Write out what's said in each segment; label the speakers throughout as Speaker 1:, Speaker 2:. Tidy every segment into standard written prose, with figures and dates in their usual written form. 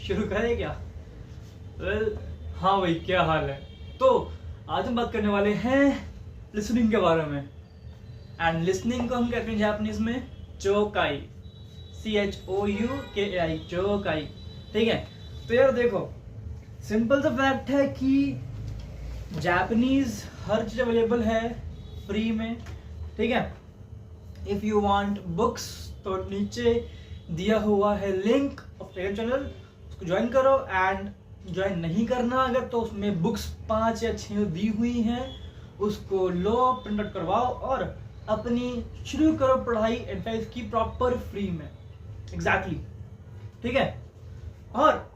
Speaker 1: शुरू करें क्या? हाँ भाई, क्या हाल है? तो आज हम बात करने वाले हैं लिसनिंग के बारे में। एंड लिसनिंग को हम कहते हैं जापानीज में चोकाई, CHOUKAI, चोकाई। ठीक है, तो यार देखो, सिंपल सा फैक्ट है कि जापानीज हर चीज अवेलेबल है फ्री में। ठीक है, इफ यू वांट बुक्स तो नीचे दिया हुआ है लिंक ऑफ चैनल, उसको ज्वाइन करो। एंड ज्वाइन नहीं करना अगर तो उसमें बुक्स 5 या 6 दी हुई हैं, उसको लो, प्रिंट आउट करवाओ और अपनी शुरू करो पढ़ाई एडवाइस की प्रॉपर फ्री में। एग्जैक्टली ठीक है। और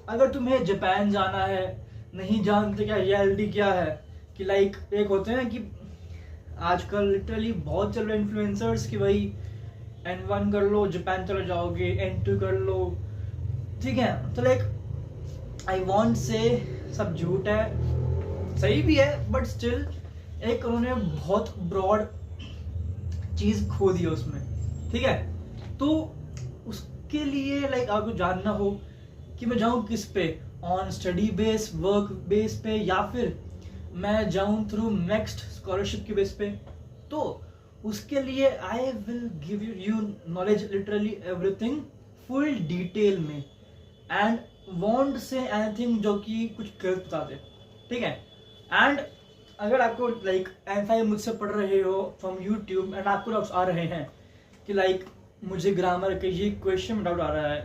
Speaker 1: अगर तुम्हें जापान जाना है, नहीं जानते क्या रियलिटी क्या है, कि लाइक एक होते हैं कि आजकल लिटरली बहुत चल रहे इन्फ्लुएंसर्स कि भाई N1 कर लो जापान चले जाओगे, N2 कर लो। ठीक है, तो लाइक आई वॉन्ट से सब झूठ है, सही भी है, बट स्टिल एक उन्होंने बहुत ब्रॉड चीज खो दी उसमें। ठीक है, तो उसके लिए लाइक आपको जानना हो कि मैं जाऊं किस पे, on study base, work base पे, या फिर मैं जाऊं थ्रू नेक्स्ट स्कॉलरशिप की बेस पे, तो उसके लिए I will give you knowledge, literally everything full detail में। एंड वॉन्ट से एनीथिंग जो कि कुछ गलत बता दे। ठीक है, एंड अगर आपको लाइक ऐसा मुझसे पढ़ रहे हो फ्रॉम यूट्यूब एंड आपको डाउट्स आ रहे हैं कि लाइक मुझे ग्रामर के ये क्वेश्चन में डाउट आ रहा है,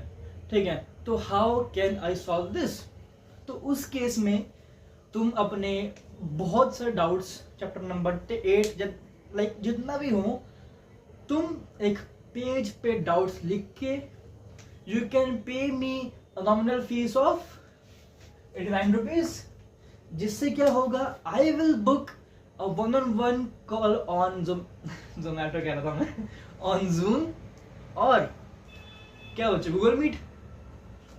Speaker 1: ठीक है, तो how can I solve this, तो उस केस में तुम अपने बहुत सारे डाउट्स चैप्टर नंबर 8 लाइक जितना भी हो, तुम एक पेज पे डाउट्स लिख के you can pay me nominal fees of 89 rupees, जिससे क्या होगा, I will book a 1-on-1 call on Zomato कह रहा था मैं, ऑन जूम, और क्या हो गूगल मीट,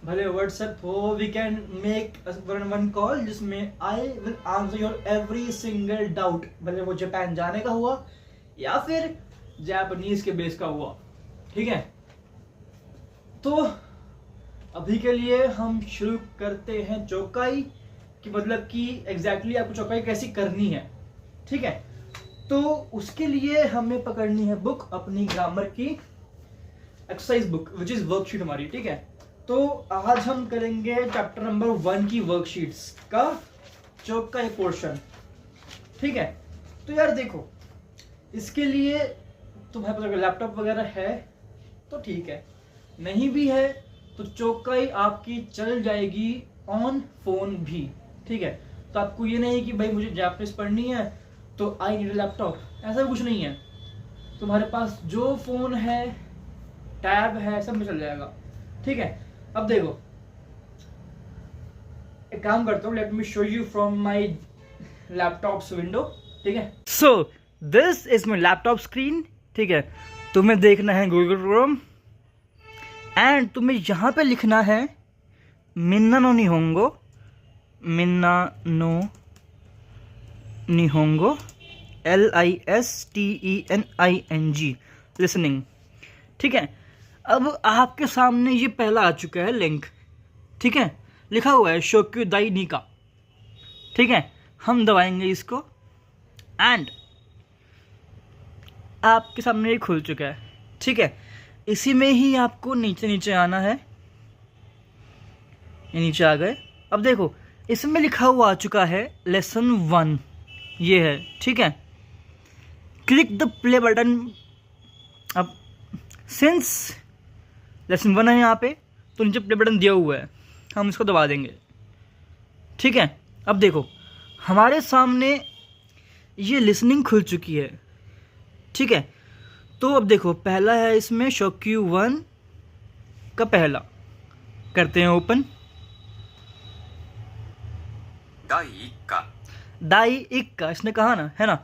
Speaker 1: भले व्हाट्सएप हो, we can make 1-on-1 call जिसमें I will answer your every single doubt, भले वो जापान जाने का हुआ या फिर जापानीज के बेस का हुआ। ठीक है, तो अभी के लिए हम शुरू करते हैं चौकाई कि मतलब कि एग्जैक्टली आपको चौकाई कैसी करनी है। ठीक है, तो उसके लिए हमें पकड़नी है बुक, अपनी ग्रामर की exercise book which is worksheet हमारी। ठीक है, तो आज हम करेंगे चैप्टर नंबर 1 की वर्कशीट्स का चौकाई पोर्शन। ठीक है, तो यार देखो, इसके लिए तुम्हारे पास अगर लैपटॉप वगैरह है तो ठीक है, नहीं भी है तो चौकाई आपकी चल जाएगी ऑन फोन भी। ठीक है, तो आपको ये नहीं कि भाई मुझे जापानीज पढ़नी है तो आई नीड लैपटॉप, ऐसा कुछ नहीं है। तुम्हारे पास जो फोन है, टैब है, सब में चल जाएगा। ठीक है, अब देखो, एक काम करता हूँ, let me show you from my laptops window. ठीक है, so this is my laptop screen. ठीक है, तुम्हें देखना है गूगल क्रोम एंड तुम्हें यहाँ पे लिखना है मिन्ना नो निहोंगो, मिन्ना नो निहोंगो, LISTENING, लिसनिंग। ठीक है, अब आपके सामने ये पहला आ चुका है लिंक। ठीक है, लिखा हुआ है शोक्यू दाई निका। ठीक है, हम दबाएंगे इसको एंड आपके सामने ये खुल चुका है। ठीक है, इसी में ही आपको नीचे नीचे आना है, ये नीचे आ गए। अब देखो, इसमें लिखा हुआ आ चुका है लेसन 1, ये है। ठीक है, क्लिक द प्ले बटन। अब सिंस लेसन 1 है यहाँ पे, तो नीचे प्ले बटन दिया हुआ है, हम इसको दबा देंगे। ठीक है, अब देखो हमारे सामने ये लिसनिंग खुल चुकी है। ठीक है, तो अब देखो, पहला है इसमें शोक्यू 1 का पहला, करते हैं ओपन। दाई इक्का, इसने कहा ना, है ना,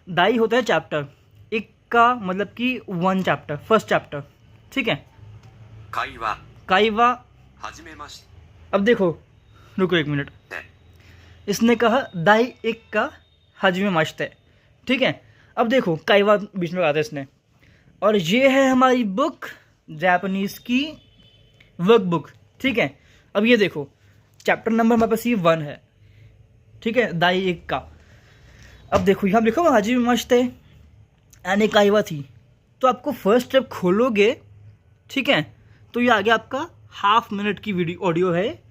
Speaker 1: दाई होता है चैप्टर, इक्का मतलब कि 1 चैप्टर, फर्स्ट चैप्टर। ठीक है, काइवा। अब देखो, रुको 1 मिनट, इसने कहा दाई इक्का हजमे मश्ते। ठीक है, अब देखो काइवा बीच में आता है इसने, और ये है हमारी बुक जापानीज की वर्क बुक। ठीक है, अब ये देखो चैप्टर नंबर हमारे पास ये 1 है, ठीक है, दाई 1 का। अब देखो यहाँ लिखो हाजी मस्त है एंड एक आईवा थी, तो आपको फर्स्ट स्टेप खोलोगे, ठीक है, तो ये आगे आपका हाफ मिनट की वीडियो ऑडियो है,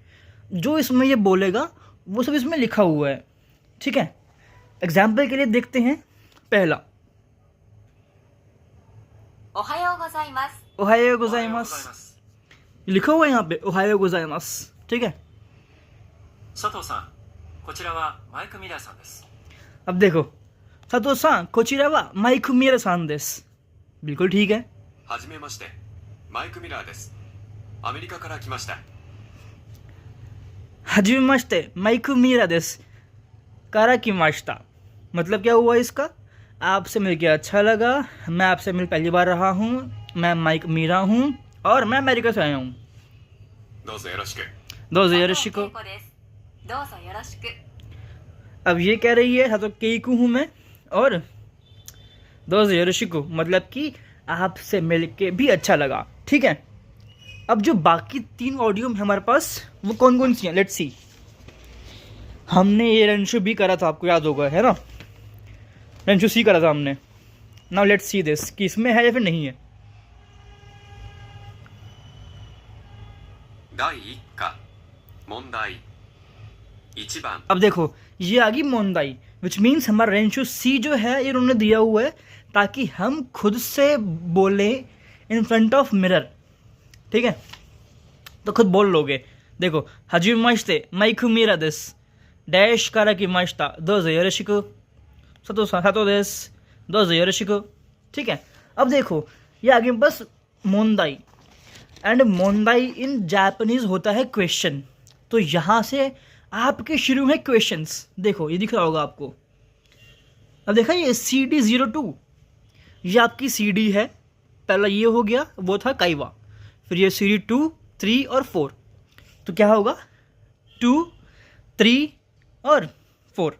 Speaker 1: जो इसमें ये बोलेगा वो सब इसमें लिखा हुआ है, ठीक है। एग्जाम्पल के लिए देखते हैं पहला, ओहायो गोजाइमास, लिखा हुआ है यहाँ पे ओहायो गोजाइमास, ठीक है। अब देखो सतो सान कोचिरा वा माइकु मिरा सान देस, बिल्कुल ठीक है।
Speaker 2: हाजिमेमाशिते माइकु मिरा देस, अमेरिकाから来ました।
Speaker 1: हाजिमेमाशिते माइकु मिरा देस कारा किमाशिता, मतलब क्या हुआ इसका, आपसे मिलकर अच्छा लगा, मैं आपसे मिल पहली बार रहा हूँ, मैं माइक मीरा हूँ और मैं अमेरिका से आया हूँ। दोज़ो योरोशिकु। अब ये कह रही है तो केइकु हूँ मैं, और दोज़ो योरोशिकु मतलब कि आपसे मिलके भी अच्छा लगा, ठीक है। अब जो बाकी 3 ऑडियो है हमारे पास वो कौन कौन सी हैं, लेट्स सी। हमने ये रेंशु भी करा था, आपको याद होगा, है ना, रेंशु सी करा था हमने। नाउ लेट्स सी दिस कि इसमें है या फिर नहीं है। अब देखो ये आ गई मोंदाई, विच मीन्स हमारा रेंशु सी जो है ये उन्होंने दिया हुआ है ताकि हम खुद से बोले इन फ्रंट ऑफ मिरर, ठीक है, तो खुद बोल लोगे। देखो हाजिमेमाशिते माइकु मिरा देस डैश कारा किमाशिता दोज़ो योरोशिकु सतो देस दोज़ो योरोशिकु, ठीक है। अब देखो ये आगे बस मोंदाई, एंड मोंदाई इन जापानीज होता है क्वेश्चन, तो यहाँ से आपके शुरू में क्वेश्चंस, देखो ये दिख रहा होगा आपको। अब देखा ये CD02, ये आपकी CD है, पहला ये हो गया, वो था काइवा, फिर ये CD2, 3 और 4, तो क्या होगा 2, 3 और 4,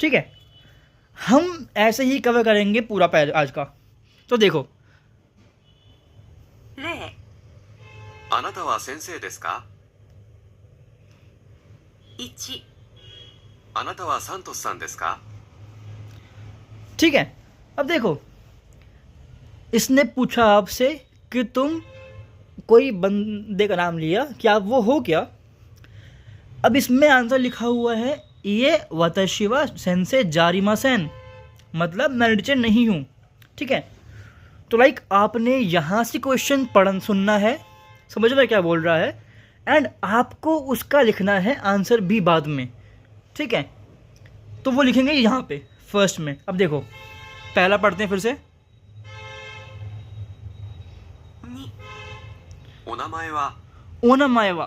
Speaker 1: ठीक है। हम ऐसे ही कवर करेंगे पूरा पैज आज का। तो देखो
Speaker 2: आनाता वा सेंसेई देसु का?
Speaker 3: 1
Speaker 2: आनाता वा सांतोस सान देसु का?
Speaker 1: ठीक है। अब देखो इसने पूछा आपसे कि तुम कोई बंदे का नाम लिया, क्या वो हो क्या। अब इसमें आंसर लिखा हुआ है ये वताशी वा सेंसे जारिमासेन, मतलब मैं टीचर नहीं हूँ, ठीक है। तो लाइक आपने यहाँ से क्वेश्चन पढ़न सुनना है, समझ रहे क्या बोल रहा है, एंड आपको उसका लिखना है आंसर भी बाद में, ठीक है। तो वो लिखेंगे यहाँ पे फर्स्ट में। अब देखो पहला पढ़ते हैं फिर से। ओनामाए वा,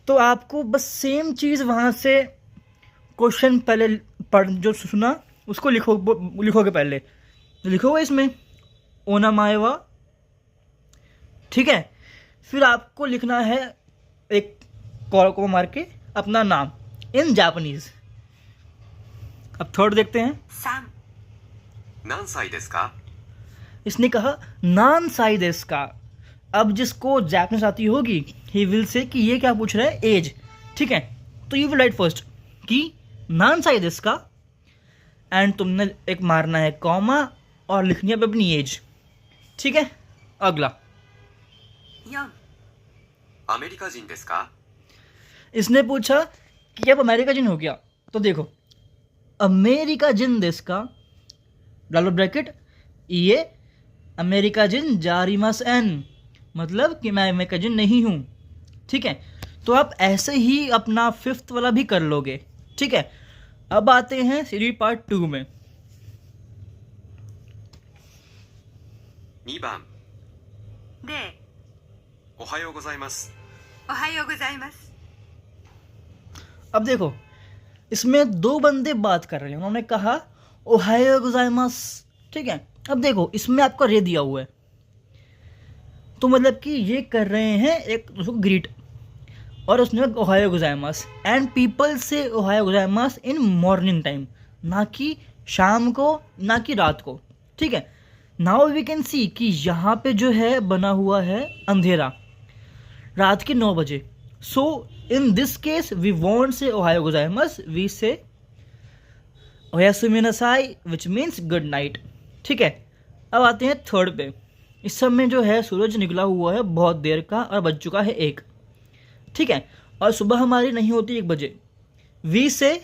Speaker 1: तो आपको बस सेम चीज़ वहाँ से क्वेश्चन पहले पढ़ जो सुना उसको लिखोगे पहले, तो लिखोगे इसमें ओनामाए वा, ठीक है। फिर आपको लिखना है एक कॉल को मार के अपना नाम इन जापानीज। अब थर्ड देखते हैं।
Speaker 2: नानसाई देसु का?
Speaker 1: इसने कहा नान साई देसु का। अब जिसको जापानीज आती होगी ही विल से कि ये क्या पूछ रहा है, एज, ठीक है। तो यू विल राइट फर्स्ट कि नान साई देसु का, एंड तुमने एक मारना है कॉमा और लिखनी है अपनी एज, ठीक है। अगला
Speaker 2: अमेरिका जिन देसु का?
Speaker 1: इसने पूछा कि अब अमेरिका जिन हो गया, तो देखो अमेरिका जिन देसु का, डालो ब्रैकेट, ये अमेरिका जिन जारिमास एन, मतलब कि मैं अमेरिका जिन नहीं हूँ, ठीक है। तो आप ऐसे ही अपना 5th वाला भी कर लोगे, ठीक है। अब आते हैं सीरीज पार्ट 2 में।
Speaker 2: 2番
Speaker 3: で
Speaker 2: おはようございます。
Speaker 3: おはようございます。
Speaker 1: अब देखो इसमें 2 बंदे बात कर रहे हैं, उन्होंने कहा ओहायो गोजाइमास, ठीक है। अब देखो इसमें आपका रे दिया हुआ है, तो मतलब कि ये कर रहे हैं एक दूसरे को ग्रीट, और उसने ओहायो गोजाइमास, एंड पीपल से ओहायो गोजाइमास इन मॉर्निंग टाइम, ना कि शाम को, ना कि रात को, ठीक है। नाउ वी कैन सी कि यहाँ पे जो है बना हुआ है अंधेरा, रात के 9 बजे, so in this case we want say ओहायो गोजाइमासु, वी से ओयासुमी नासाई विच मीन्स गुड नाइट। ठीक है, अब आते हैं थर्ड पे। इस समय जो है सूरज निकला हुआ है बहुत देर का और बज चुका है 1। ठीक है, और सुबह हमारी नहीं होती 1 बजे। वी से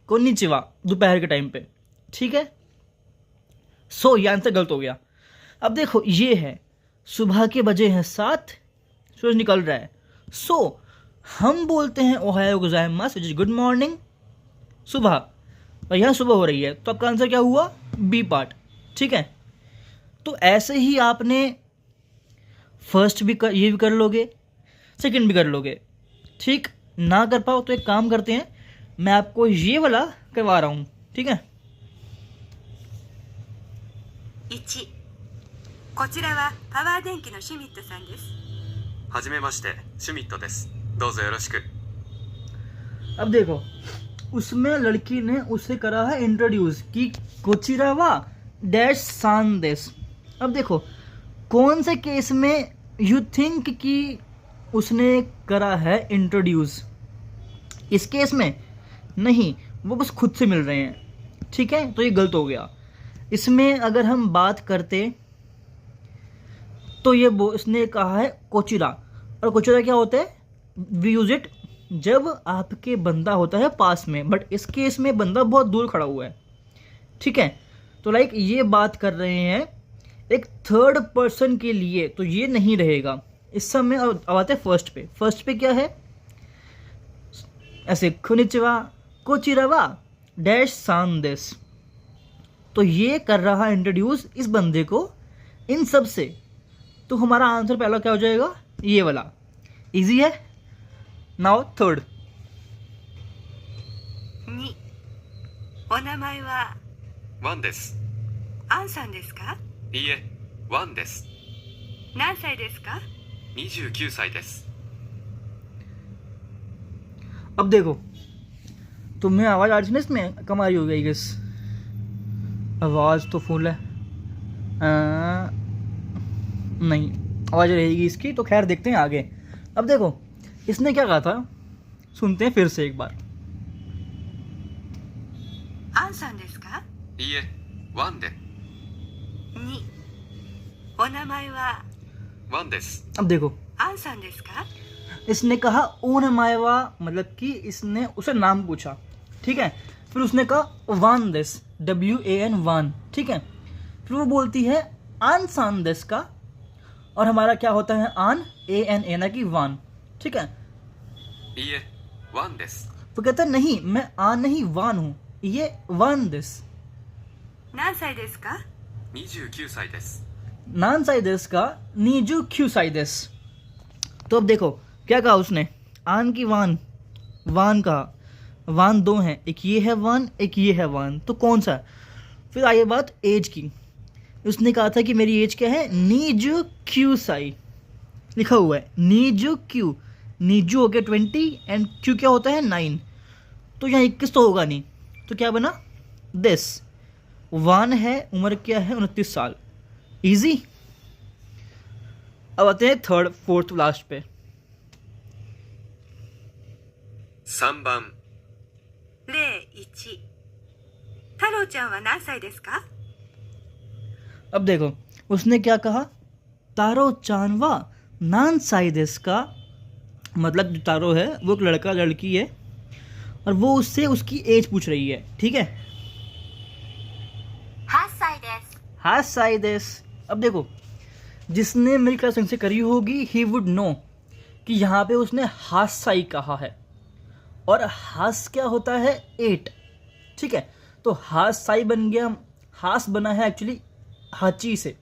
Speaker 1: कोनिचिवा दोपहर के टाइम पे। ठीक है, सो ये आंसर गलत हो गया। अब देखो ये है सुबह के बजे हैं 7, सूरज निकल रहा है। सो हम बोलते हैं ओहायो गोजाइमासु विच इज गुड मॉर्निंग सुबह, और यहाँ सुबह हो रही है, तो आपका आंसर क्या हुआ? B part. ठीक है, तो ऐसे ही आपने फर्स्ट भी कर, ये भी कर लोगे, सेकंड भी कर लोगे। ठीक ना कर पाओ तो एक काम करते हैं, मैं आपको ये वाला करवा रहा हूँ। ठीक है,
Speaker 3: 1、こちらはパワー電機のシュミットさんです。
Speaker 2: はじめまして、シュミットです。どうぞよろしく。
Speaker 1: अब देखो उसमें लड़की ने उसे करा है इंट्रोड्यूस कि कोचिरावा डैश सान देस। अब देखो कौन से केस में यू थिंक कि उसने करा है इंट्रोड्यूस? इस केस में नहीं, वो बस खुद से मिल रहे हैं। ठीक है, तो ये गलत हो गया। इसमें अगर हम बात करते तो ये इसने कहा है कोचिरा, और कोचिरा क्या होता है? वी यूज इट जब आपके बंदा होता है पास में, बट इस केस में बंदा बहुत दूर खड़ा हुआ है। ठीक है, तो लाइक ये बात कर रहे हैं एक थर्ड पर्सन के लिए, तो ये नहीं रहेगा। इस समय अब आते हैं फर्स्ट पे। फर्स्ट पे क्या है? ऐसे कोनिचिवा कोचिरावा डैश सान देस, तो ये कर रहा है इंट्रोड्यूस इस बंदे को इन सब से। तो हमारा आंसर पहला क्या हो जाएगा? ये वाला। इजी है। Now third.
Speaker 3: 2、お名前は
Speaker 2: ワンです。
Speaker 3: アンさんですか？
Speaker 2: いいえ、ワンです。
Speaker 3: 何歳ですか
Speaker 2: 29歳です。
Speaker 1: अब देखो तुम्हें आवाज़ आ रही है ना, इसमें कम आ रही होगी गेस। आवाज़ तो फुल है। नहीं, आवाज़ रहेगी इसकी, तो खैर देखते हैं आगे। अब देखो इसने क्या कहा था, सुनते हैं फिर से एक बार।
Speaker 3: アンさんですか？
Speaker 2: いいえ、ワンで。
Speaker 3: 2、お名前は
Speaker 2: ワンです。
Speaker 1: अब देखो
Speaker 3: アンさんですか？
Speaker 1: इसने कहा ओन मायवा, मतलब कि इसने उसे नाम पूछा। ठीक है, फिर उसने कहा वान देस, WAN वान। ठीक है, फिर वो बोलती है आन सान देस का, और हमारा क्या होता है? आन ANA, ना कि वान। ठीक है,
Speaker 2: いいえ、ワンです。
Speaker 1: तो कहता है नहीं, मैं आन नहीं वान हूँ, ये वान देस।
Speaker 3: 何歳ですか？
Speaker 2: 29歳です。
Speaker 1: नान साई देस का नीजू क्यू साई देस। तो अब देखो क्या कहा उसने? आन की वान, वान कहा। वान 2 हैं, एक ये है वान, एक ये है वान, तो कौन सा? फिर आई बात एज की। उसने कहा था कि मेरी एज क्या है? नीजू क्यू साई लिखा हुआ है, नीजू क्यू। नीजू हो गया 20 एंड क्यू क्या होता है? 9। तो यहाँ 21 तो होगा नहीं, तो क्या बना? दिस। वान है, उम्र क्या है? 29 साल। इजी। अब आते हैं थर्ड, फोर्थ, लास्ट पे।
Speaker 2: 3番、
Speaker 3: 01、太郎ちゃんは何歳ですか？
Speaker 1: अब देखो उसने क्या कहा? तारो चानवा नान साइदेस का, मतलब जो तारो है वो एक लड़का लड़की है, और वो उससे उसकी एज पूछ रही है। ठीक है,
Speaker 3: 8歳です。
Speaker 1: हाथ साइदेस। अब देखो जिसने मेरी क्लास से करी होगी ही वुड नो कि यहाँ पे उसने हाथ साई कहा है, और हास क्या होता है? 8। ठीक है, तो हास साई बन गया, हास बना है एक्चुअली हाची से।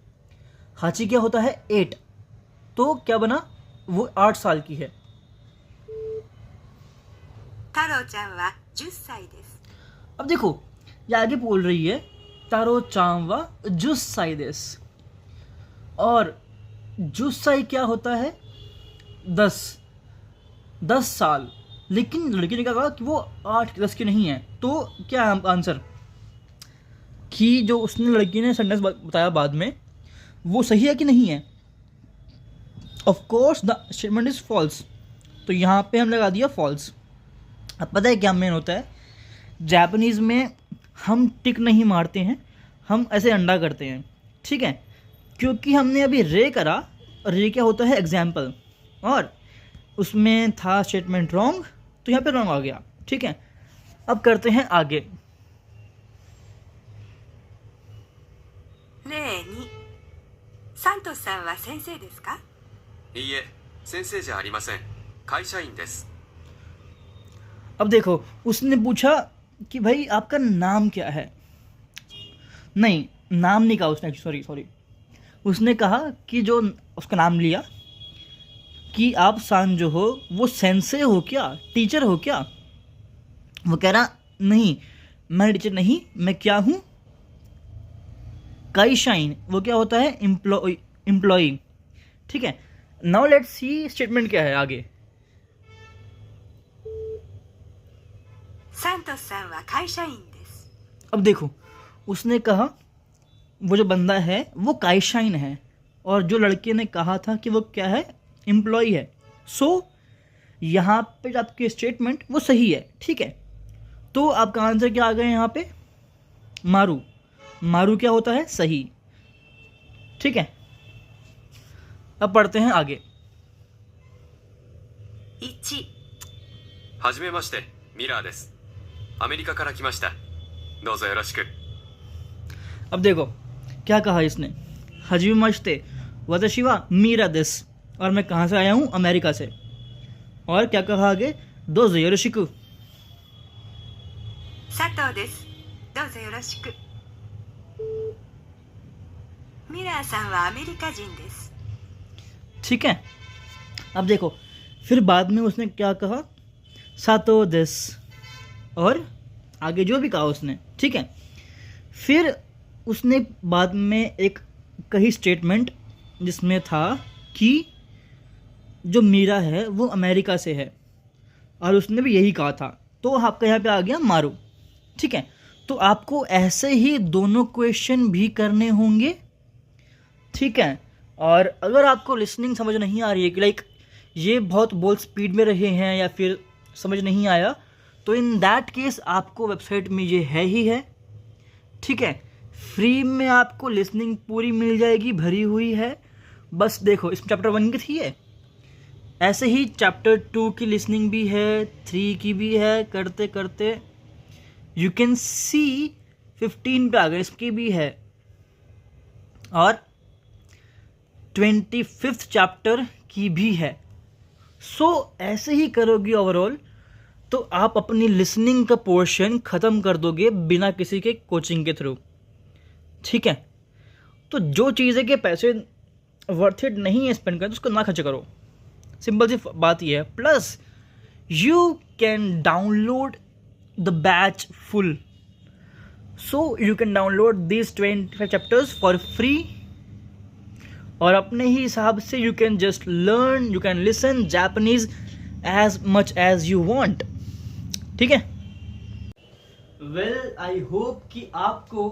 Speaker 1: हाची क्या होता है? 8। तो क्या बना? वो 8 साल की है।
Speaker 3: 太郎ちゃんは10歳です。
Speaker 1: अब देखो ये आगे बोल रही है तारो चांवा जुस साई देस, और जुस साई क्या होता है? 10 साल। लेकिन लड़की ने क्या कहा कि वो 8-10 की नहीं है। तो क्या है आंसर? कि जो उसने लड़की ने सेंटेंस बताया बाद में, वो सही है कि नहीं है? Of course the statement is false. तो यहाँ पे हम लगा दिया फॉल्स। अब पता है क्या मेन होता है, जापानीज़ में हम टिक नहीं मारते हैं, हम ऐसे अंडा करते हैं, ठीक है, क्योंकि हमने अभी रे करा, रे क्या होता है एग्जाम्पल, और उसमें था स्टेटमेंट रॉन्ग, तो यहाँ पे रॉन्ग आ गया, ठीक है। अब करते हैं आगे।
Speaker 3: 例2、サントスさんは先生ですか？
Speaker 2: いいえ、先生じゃありません。会社員です。
Speaker 1: अब देखो, उसने पूछा कि भाई आपका नाम क्या है, नहीं नाम नहीं कहा उसने, सॉरी उसने कहा कि जो उसका नाम लिया कि आप सान जो हो वो सेंसे हो क्या, टीचर हो क्या। वो कह रहा नहीं मैं टीचर नहीं, मैं क्या हूँ, काइशाइन, वो क्या होता है एम्प्लॉय, ठीक है। नाउ लेट्स सी स्टेटमेंट क्या है आगे।
Speaker 3: サントスさんは会社員です。
Speaker 1: अब देखो, उसने कहा वो जो बंदा है वो काइशाइन है, और जो लड़के ने कहा था कि वो क्या है, एम्प्लॉय है। सो यहाँ पे आपकी स्टेटमेंट वो सही है, ठीक है। तो आपका आंसर क्या आ गया यहाँ पे, मारू। मारू क्या होता है, सही, ठीक है। अब पढ़ते हैं आगे।
Speaker 3: 1、
Speaker 2: はじめまして、ミラーです。アメリカから来ました。どうぞよろしく。
Speaker 1: अब देखो क्या कहा इसने, हजीमश्ते वतशिवा मीरा दिस, और मैं कहाँ से आया हूँ, अमेरिका से। और क्या कहा आगे, दो ज़योरशिकु,
Speaker 3: 佐藤です。どうぞよろしく。ミラーさんはアメリカ人です。
Speaker 1: ठीक है। अब देखो फिर बाद में उसने क्या कहा, सातो दिस, और आगे जो भी कहा उसने, ठीक है। फिर उसने बाद में एक कही स्टेटमेंट जिसमें था कि जो मीरा है वो अमेरिका से है, और उसने भी यही कहा था, तो आपका यहाँ पे आ गया मारू, ठीक है। तो आपको ऐसे ही दोनों क्वेश्चन भी करने होंगे, ठीक है। और अगर आपको लिसनिंग समझ नहीं आ रही है कि लाइक ये बहुत बोल स्पीड में रहे हैं या फिर समझ नहीं आया, तो इन दैट केस आपको वेबसाइट में ये है ही है, ठीक है। फ्री में आपको लिसनिंग पूरी मिल जाएगी, भरी हुई है। बस देखो इसमें चैप्टर 1 की थी है, ऐसे ही चैप्टर 2 की लिसनिंग भी है, 3 की भी है, करते करते यू कैन सी 15 पे आ गए, इसकी भी है, और 25th चैप्टर की भी है। सो ऐसे ही करोगे ओवरऑल तो आप अपनी लिसनिंग का पोर्शन ख़त्म कर दोगे बिना किसी के कोचिंग के थ्रू, ठीक है। तो जो चीज़ें के पैसे वर्थ इट नहीं है स्पेंड करना, उसको ना खर्च करो, सिंपल सी बात ये है। Plus you can download the batch full, so you can download this 25 chapters for free, और अपने ही हिसाब से you can just learn, you can listen Japanese as much as you want, ठीक है। वेल आई होप कि आपको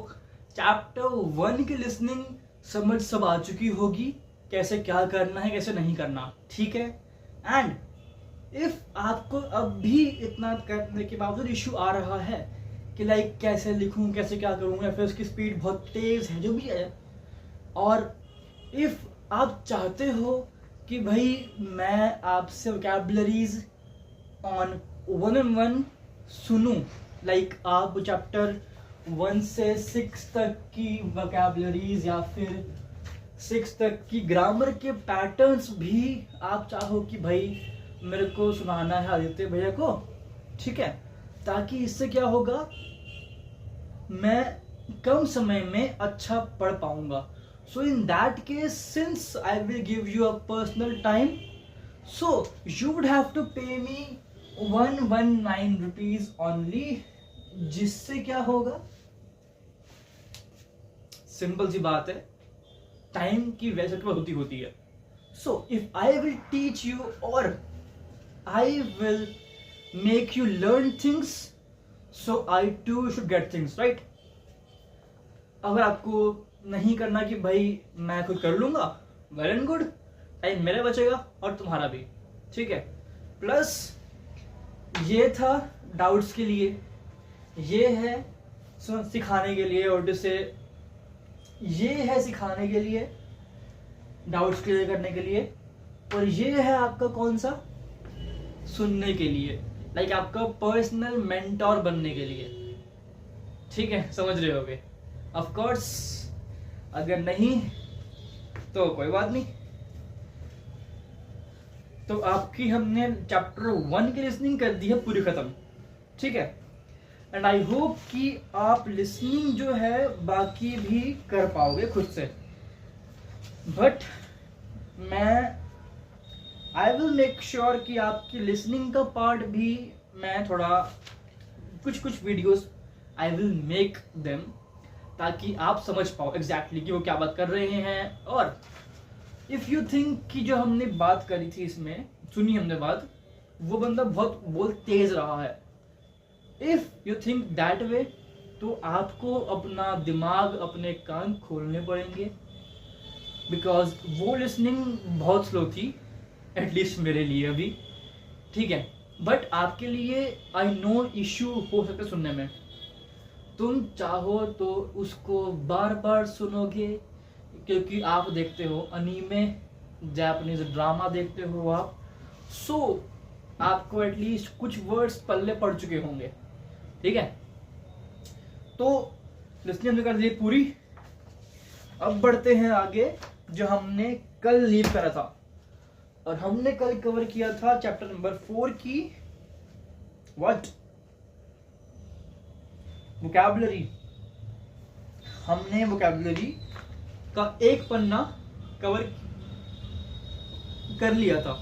Speaker 1: chapter 1 की लिसनिंग समझ सब आ चुकी होगी, कैसे क्या करना है कैसे नहीं करना, ठीक है। एंड इफ आपको अब भी इतना करने के बावजूद इशू आ रहा है कि लाइक कैसे लिखूं, कैसे क्या करूं, या फिर उसकी स्पीड बहुत तेज़ है, जो भी है, और इफ़ आप चाहते हो कि भाई मैं आपसे वोकैबुलरीज ऑन 1-on-1 सुनूं, लाइक आप चैप्टर 1 से 6 तक की वोकैबुलरीज या फिर 6 तक की ग्रामर के पैटर्न्स भी आप चाहो कि भाई मेरे को सुनाना है आदित्य भैया को, ठीक है, ताकि इससे क्या होगा, मैं कम समय में अच्छा पढ़ पाऊंगा। So in that case, since I will give you a personal time, so you would have to pay me 119 rupees only, जिससे क्या होगा, सिंपल सी बात है, टाइम की वैसे तो होती है। So if I will teach you or I will make you learn things, so I too should get things, right? अगर आपको नहीं करना कि भाई मैं खुद कर लूंगा, वेल एंड गुड, टाइम मेरा बचेगा और तुम्हारा भी, ठीक है। प्लस ये था डाउट्स के लिए, ये है सिखाने के लिए, और से ये है सिखाने के लिए, डाउट्स क्लियर करने के लिए, और ये है आपका कौन सा, सुनने के लिए, लाइक आपका पर्सनल मेंटोर बनने के लिए। ठीक है, समझ रहे होगे। ऑफ कोर्स अगर नहीं तो कोई बात नहीं। तो आपकी हमने चैप्टर 1 की लिसनिंग कर दी है पूरी खत्म। ठीक है, एंड आई होप कि आप लिसनिंग जो है बाकी भी कर पाओगे खुद से, बट मैं आई विल मेक श्योर कि आपकी लिसनिंग का पार्ट भी मैं थोड़ा कुछ videos I will make them, ताकि आप समझ पाओ एग्जैक्टली कि वो क्या बात कर रहे हैं। और इफ यू थिंक कि जो हमने बात करी थी इसमें, सुनी हमने बात, वो बंदा बहुत तेज रहा है, if you think that way, तो आपको अपना दिमाग, अपने कान खोलने पड़ेंगे, बिकॉज वो लिसनिंग बहुत स्लो थी, एटलीस्ट मेरे लिए अभी। ठीक है, बट आपके लिए आई नो इश्यू हो सकता है सुनने में। तुम चाहो तो उसको बार बार सुनोगे, क्योंकि आप देखते हो अनीमे, जापानीज ड्रामा देखते हो आप, सो आपको एटलीस्ट कुछ वर्ड्स पल्ले पड़ चुके होंगे। ठीक है, तो लिसनिंग हमने कर दी पूरी। अब बढ़ते हैं आगे, जो हमने कल लीव करा था, और हमने कल कवर किया था चैप्टर नंबर 4 की व्हाट, वोकैबुलरी। हमने वोकैबुलरी का एक पन्ना कवर कर लिया था।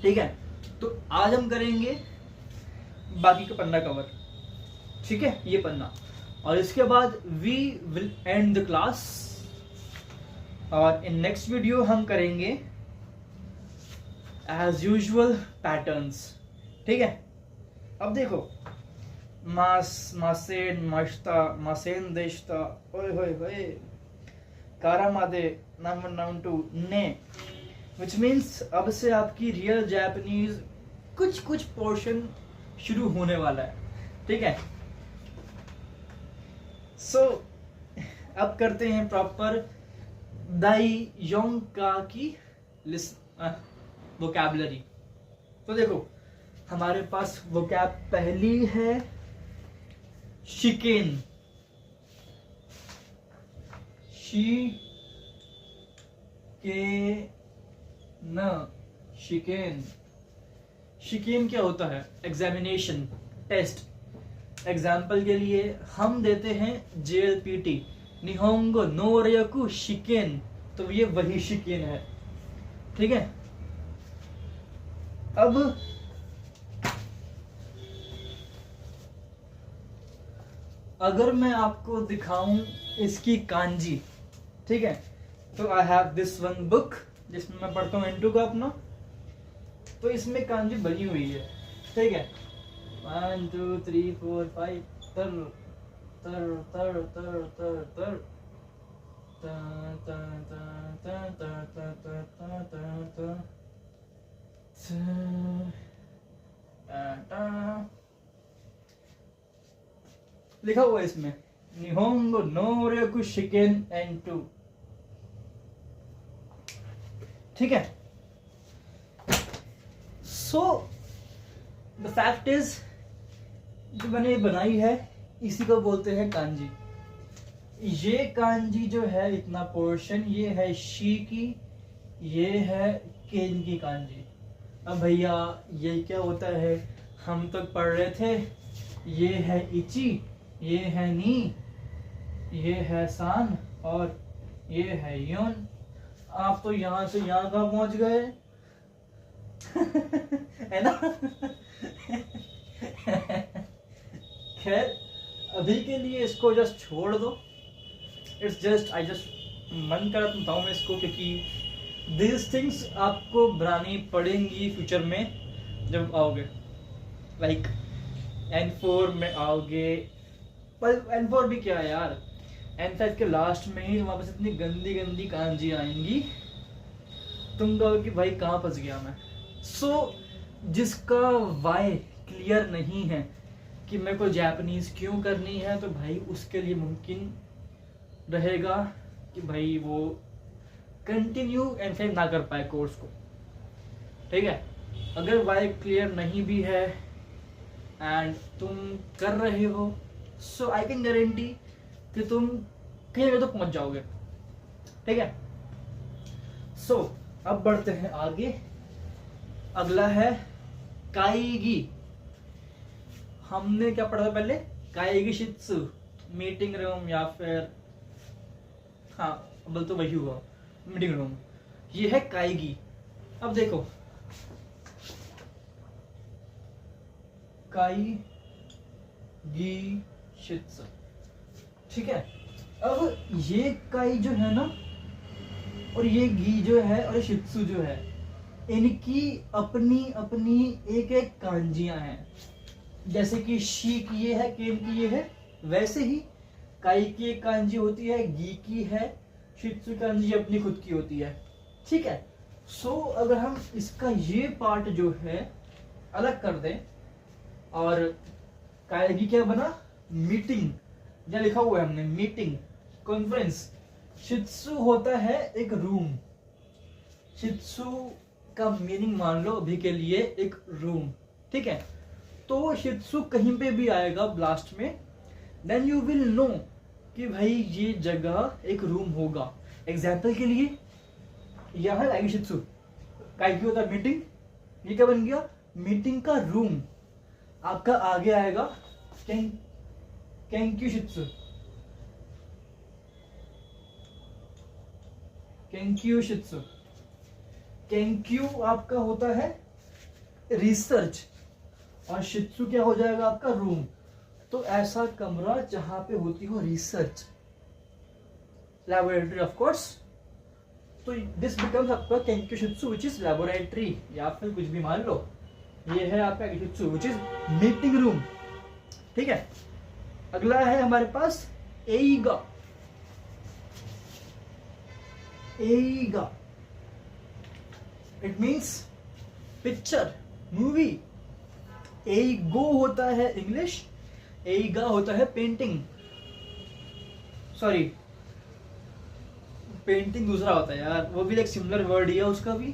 Speaker 1: ठीक है, तो आज हम करेंगे बाकी का पन्ना कवर। ठीक है, ये पन्ना, और इसके बाद we will end the class, और इन नेक्स्ट वीडियो हम करेंगे एज यूजुअल पैटर्न्स। ठीक है, अब देखो, मास, मासेन, माश्ता, मासेन देशता, ओए होए होए, कारामादे, नाम टू ने, विच मीन्स अब से आपकी रियल जापानीज कुछ पोर्शन शुरू होने वाला है। ठीक है, सो अब करते हैं प्रॉपर दाई योंग का की वोकैबुलरी। तो देखो, हमारे पास वोकैब पहली है शिकेन, शिकेन। शिकेन क्या होता है? Examination, test. एग्जाम्पल के लिए हम देते हैं JLPT, निहोंगो नोरयाकु शिकेन, तो ये वही शिकेन है। ठीक है, अब अगर मैं आपको दिखाऊं इसकी कांजी, ठीक है, तो I have this one book जिसमें मैं पढ़ता हूँ इंटू का अपना, तो इसमें कांजी बनी हुई है। ठीक है, 1 2 3 4 5 तर तर तर तर तर तर लिखा हुआ है इसमें, निहोंगो नोरयाकु शिकेन एंटू। ठीक है, सो द फैक्ट इज, जो मैंने बनाई है इसी को बोलते हैं कांजी। ये कांजी जो है, इतना पोर्शन, ये है शी की, ये है केन की कांजी। अब भैया ये क्या होता है, हम तो पढ़ रहे थे, ये है इची, ये है नी, ये है सान, और ये है योन। आप तो यहां से यहां कहां पहुंच गए है ना। खैर, अभी के लिए इसको जस्ट छोड़ दो। इट्स जस्ट, आई जस्ट मन कर बताऊं मैं इसको, क्योंकि दिस थिंग्स आपको बनानी पड़ेंगी फ्यूचर में जब आओगे, लाइक N4 में आओगे। पर N4 भी क्या है यार, N5 के लास्ट में ही वहां पर इतनी गंदी गंदी कांजी आएंगी, तुम कहोगे कि भाई कहाँ फंस गया मैं। सो जिसका वाई क्लियर नहीं है कि मेरे को जापानीज क्यों करनी है, तो भाई उसके लिए मुमकिन रहेगा कि भाई वो कंटिन्यू एंड फिर ना कर पाए कोर्स को, ठीक है। अगर वाई क्लियर नहीं भी है एंड तुम कर रहे हो, सो आई कैन गारंटी कि तुम कहीं तो पहुंच जाओगे, ठीक है। सो अब बढ़ते हैं आगे। अगला है काइगी। हमने क्या पढ़ा था पहले? काइगी शित्सु, मीटिंग रूम या फिर हाँ बोल तो वही हुआ, मीटिंग रूम। ये है काइगी। अब देखो काइगी शित्सु, ठीक है। अब ये काई जो है ना, और ये गी जो है और ये शित्सु जो है, इनकी अपनी अपनी एक एक कांजियां हैं। जैसे कि शी की ये है, केन की ये है, वैसे ही काई की एक कांजी होती है, गी की है, शित्सु कांजी अपनी खुद की होती है, ठीक है। सो अगर हम इसका ये पार्ट जो है अलग कर दें, और काएगी क्या बना? मीटिंग, जहाँ लिखा हुआ है हमने मीटिंग, कॉन्फ्रेंस। शित्सु होता है एक रूम। शित्सु का मीनिंग मान लो अभी के लिए एक रूम, ठीक है। तो शित्सु कहीं पे भी आएगा लास्ट में, देन यू विल नो कि भाई ये जगह एक रूम होगा। एग्जाम्पल के लिए यह है काइगी शित्सु, काइगी होता है मीटिंग, ये क्या बन गया? मीटिंग का रूम। आपका आगे आएगा केंक्यू शित्सु, केंक्यू शित्सु। केंक्यू आपका होता है रिसर्च, और शित्सु क्या हो जाएगा आपका? रूम। तो ऐसा कमरा जहां पे होती हो रिसर्च, लैबोरेटरी ऑफ कोर्स। तो दिस बिकम्स आपका केंक्यू शित्सु विच इज लैबोरेटरी, या फिर कुछ भी मान लो। ये है आपका शित्सु विच इज मीटिंग रूम, ठीक है। अगला है हमारे पास एईगा। एईगा इट मीन्स पिक्चर, मूवी। एईगो होता है इंग्लिश, एईगा होता है पेंटिंग। सॉरी, पेंटिंग दूसरा होता है यार, वो भी एक सिमिलर वर्ड ही है उसका भी।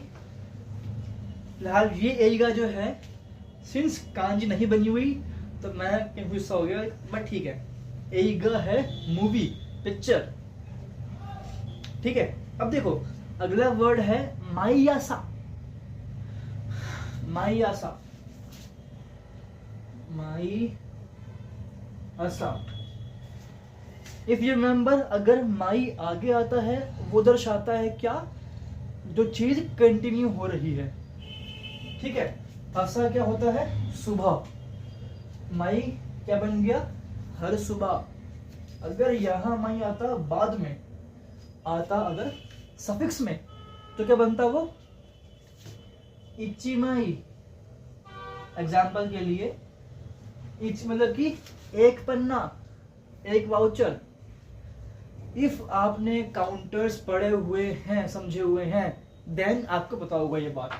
Speaker 1: फिलहाल ये एईगा जो है, सिंस कांजी नहीं बनी हुई तो मैं कंफ्यूज हो गया, बट ठीक है। एईगा है मूवी, पिक्चर, ठीक है। अब देखो अगला वर्ड है माईयासा। माईयासा, माईयासा। इफ यू रिमेंबर, अगर माई आगे आता है वो दर्शाता है क्या? जो चीज कंटिन्यू हो रही है, ठीक है। आसा क्या होता है? सुबह। माई क्या बन गया? हर सुबह। अगर यहां माई आता बाद में, आता अगर सफिक्स में, तो क्या बनता वो? इचिमाई। एग्जाम्पल के लिए इच मतलब कि एक पन्ना, एक वाउचर। इफ आपने काउंटर्स पढ़े हुए हैं, समझे हुए हैं, देन आपको पता होगा ये बात,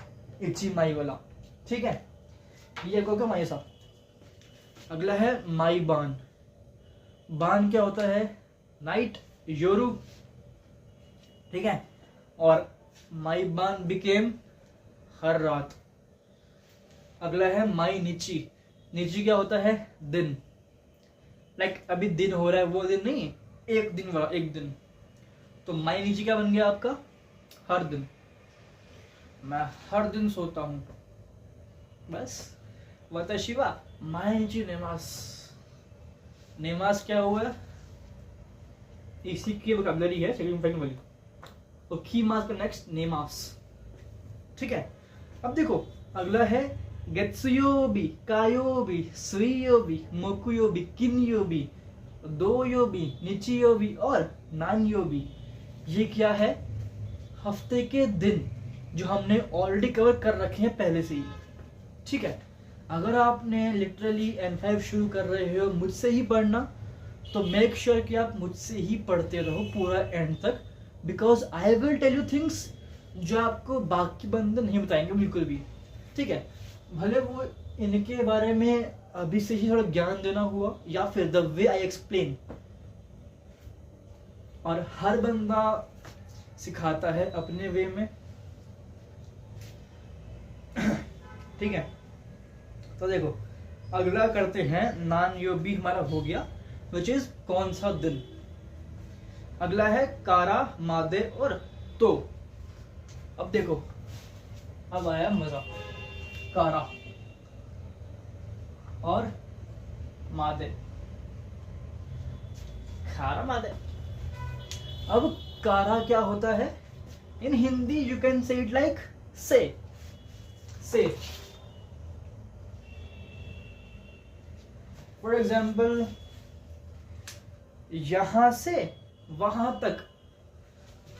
Speaker 1: इचिमाई वाला, ठीक है। ये होगा माई सा। अगला है माई बान। बान क्या होता है? नाइट, योरू, ठीक है। और माई बान बिकेम हर रात। अगला है माई निची। निची क्या होता है? दिन। लाइक अभी दिन हो रहा है वो दिन नहीं, एक दिन वाला, एक दिन। तो माई निची क्या बन गया आपका? हर दिन। मैं हर दिन सोता हूं, बस। वताशी वा माइनिची नेमास। नेमास क्या हुआ? इसी की वोकैबुलरी है सेकंड फ्रेंड वाली। तो की मास का नेक्स्ट नेमास, ठीक है। अब देखो अगला है गेत्सुयोबी, कायोबी, सुइयोबी, मोकुयोबी, किनयोबी, दोयोबी, निचियोबी और नानयोबी। ये क्या है? हफ्ते के दिन, जो हमने ऑलरेडी कवर कर रखे हैं पहले से ही, ठीक है। अगर आपने लिटरली N5 शुरू कर रहे हो मुझसे ही पढ़ना, तो मेक श्योर कि आप मुझसे ही पढ़ते रहो पूरा एंड तक, because I will tell you things जो आपको बाकी बंदे नहीं बताएंगे बिल्कुल भी, ठीक है। भले वो इनके बारे में अभी से ही थोड़ा ज्ञान देना हुआ या फिर द वे आई एक्सप्लेन, और हर बंदा सिखाता है अपने वे में, ठीक है। तो देखो अगला करते हैं, नान यो भी हमारा हो गया, विच इज कौन सा दिन। अगला है कारा, मादे और तो। अब देखो अब आया मजा, कारा और मादे, खारा मादे। अब कारा क्या होता है, in Hindi you can say it like say for example यहां से वहां तक,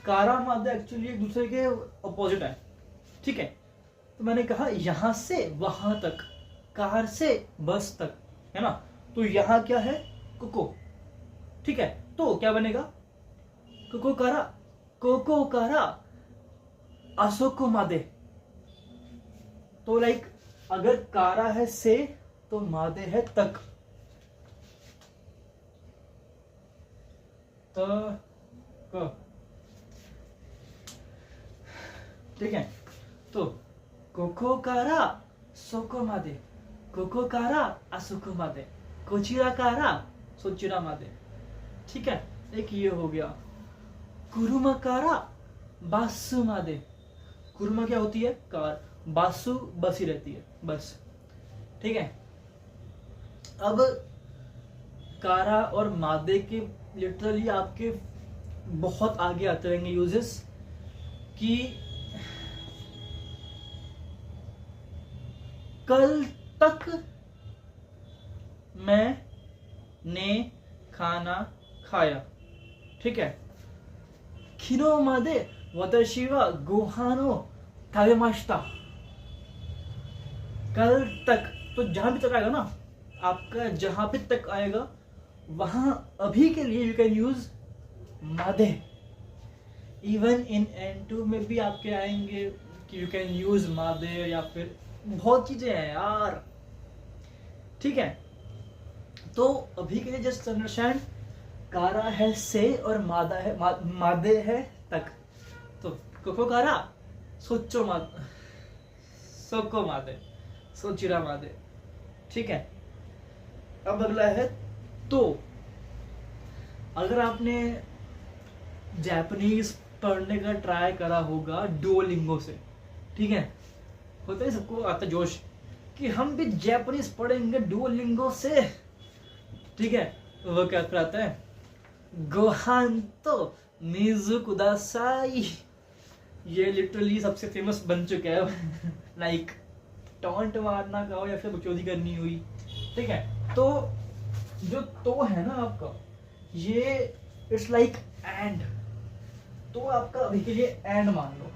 Speaker 1: कारा मादे एक्चुअली एक दूसरे के अपोजिट है, ठीक है। तो मैंने कहा यहां से वहां तक, कार से बस तक, है ना। तो यहां क्या है, कुको, ठीक है। तो क्या बनेगा, कुको कारा, कोको कारा असोको मादे। तो लाइक अगर कारा है से तो मादे है तक, ठीक है। तो कोको कारा सोको मादे, कोको कारा असोको मादे, कोचिरा कारा सोचिरा मादे, ठीक है। एक ये हो गया। कुरुमा कारा बासु मादे, कुरुमा क्या होती है, कार, बासु बस ही रहती है, बस, ठीक है। अब कारा और मादे के लिटरली आपके बहुत आगे आते रहेंगे यूजेस, कि कल तक मैंने खाना खाया, ठीक है। खिनो मादे वताशी वा गोहान ओ ताबेमाशिता, कल तक, तो जहां भी तक आएगा ना आपका, जहां भी तक आएगा वहां अभी के लिए you can use made. Even in N2 में भी आपके आएंगे कि यू कैन यूज मादे, या फिर बहुत चीजें हैं यार, ठीक है। तो अभी के लिए जस्ट अंडरस्टैंड, कारा है से और मादा है मादे है तक। तो कोको कारा सोचो मादे, सोको मादे, सोचिरा मादे, ठीक है। अब अगला है तो। अगर आपने जापानीज पढ़ने का ट्राई करा होगा डुओलिंगो से, ठीक है, होता है सबको आता जोश कि हम भी जापानीज पढ़ेंगे डुओलिंगो से, ठीक है। वो क्या कराता है, गोहान तो मिजु कुदासाई, ये लिटरली सबसे फेमस बन चुका है लाइक टॉन्ट मारना कहो या फिर बकचोदी करनी हुई, ठीक है। तो जो तो है ना आपका, ये इट्स लाइक एंड, तो आपका अभी के लिए एंड मान लो,